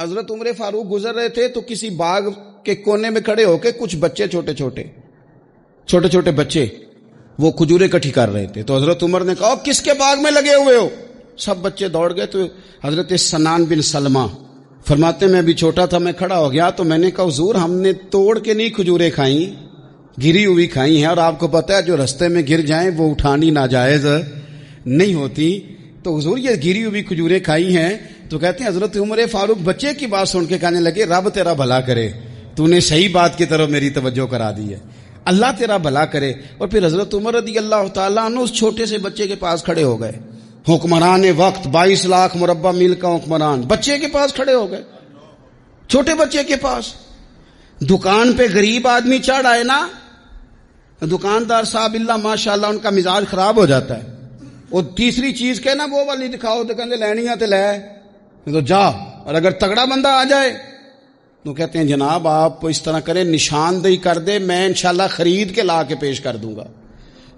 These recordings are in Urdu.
حضرت عمر فاروق گزر رہے تھے تو کسی باغ کے کونے میں کھڑے ہو کے کچھ بچے چھوٹے چھوٹے بچے وہ کھجوریں اکٹھی کر رہے تھے. تو حضرت عمر نے کہا کس کے باغ میں لگے ہوئے ہو؟ سب بچے دوڑ گئے. تو حضرت سنان بن سلمہ فرماتے میں ابھی چھوٹا تھا, میں کھڑا ہو گیا تو میں نے کہا حضور ہم نے توڑ کے نہیں کھجوریں کھائیں, گری ہوئی کھائی ہیں, اور آپ کو پتہ ہے جو رستے میں گر جائیں وہ اٹھانی ناجائز نہیں ہوتی, تو حضور یہ گری ہوئی کھجوریں کھائی ہیں. تو کہتے ہیں حضرت عمر فاروق بچے کی بات سن کے کہنے لگے رب تیرا بھلا کرے, تو نے صحیح بات کی طرف میری توجہ کرا دی ہے, اللہ تیرا بھلا کرے. اور پھر حضرت عمر رضی اللہ تعالیٰ عنہ اس چھوٹے سے بچے کے پاس کھڑے ہو گئے, حکمران وقت 22 لاکھ مربع میل کا حکمران بچے کے پاس کھڑے ہو گئے, چھوٹے بچے کے پاس. دکان پہ غریب آدمی چڑھ آئے نا, دکاندار صاحب اللہ ماشاءاللہ ان کا مزاج خراب ہو جاتا ہے. وہ تیسری چیز کہ نا وہ والی دکھاؤ تو کہتے لینی ہے تو لے, تو جا. اور اگر تگڑا بندہ آ جائے تو کہتے ہیں جناب آپ اس طرح کریں نشاندہی کر دے, میں انشاءاللہ خرید کے لا کے پیش کر دوں گا.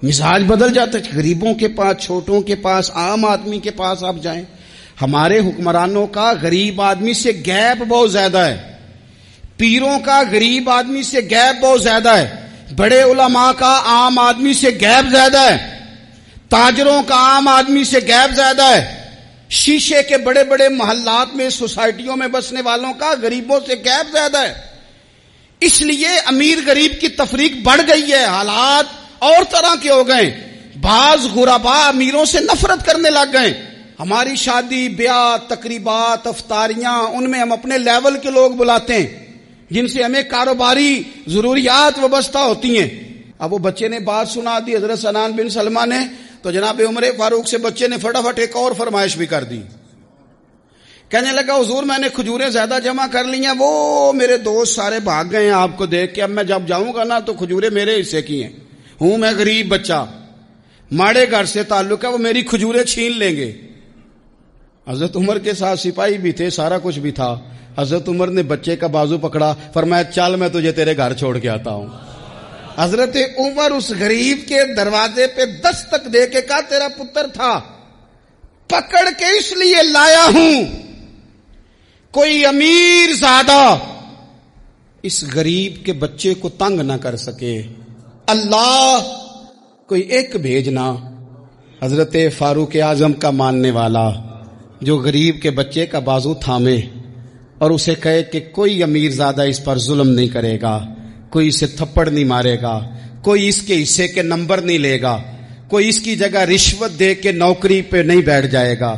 مزاج بدل جاتا ہے. غریبوں کے پاس, چھوٹوں کے پاس, عام آدمی کے پاس آپ جائیں. ہمارے حکمرانوں کا غریب آدمی سے گیپ بہت زیادہ ہے, پیروں کا غریب آدمی سے گیپ بہت زیادہ ہے, بڑے علماء کا عام آدمی سے گیپ زیادہ ہے, تاجروں کا عام آدمی سے گیپ زیادہ ہے, شیشے کے بڑے بڑے محلات میں سوسائٹیوں میں بسنے والوں کا غریبوں سے گیپ زیادہ ہے. اس لیے امیر غریب کی تفریق بڑھ گئی ہے, حالات اور طرح کے ہو گئے. بعض غربا امیروں سے نفرت کرنے لگ گئے. ہماری شادی بیاہ تقریبات افطاریاں ان میں ہم اپنے لیول کے لوگ بلاتے ہیں جن سے ہمیں کاروباری ضروریات وابستہ ہوتی ہیں. اب وہ بچے نے بات سنا دی حضرت سنان بن سلمہ نے, تو جناب عمر فاروق سے بچے نے فٹافٹ ایک اور فرمائش بھی کر دی. کہنے لگا حضور میں نے کھجوریں زیادہ جمع کر لی ہیں, وہ میرے دوست سارے بھاگ گئے ہیں آپ کو دیکھ کے, اب میں جب جاؤں گا نا تو کھجوریں میرے حصے کی ہیں, ہوں میں غریب بچہ, ماڑے گھر سے تعلق ہے, وہ میری کھجوریں چھین لیں گے. حضرت عمر کے ساتھ سپاہی بھی تھے, سارا کچھ بھی تھا. حضرت عمر نے بچے کا بازو پکڑا, فرمایا چل میں تجھے تیرے گھر چھوڑ کے آتا ہوں. حضرت عمر اس غریب کے دروازے پہ دستک دے کے کہا تیرا پتر تھا, پکڑ کے اس لیے لایا ہوں کوئی امیر زادہ اس غریب کے بچے کو تنگ نہ کر سکے, اللہ کوئی ایک بھیجنا. حضرت فاروق اعظم کا ماننے والا جو غریب کے بچے کا بازو تھامے اور اسے کہے کہ کوئی امیر زادہ اس پر ظلم نہیں کرے گا, کوئی اسے تھپڑ نہیں مارے گا, کوئی اس کے حصے کے نمبر نہیں لے گا, کوئی اس کی جگہ رشوت دے کے نوکری پہ نہیں بیٹھ جائے گا,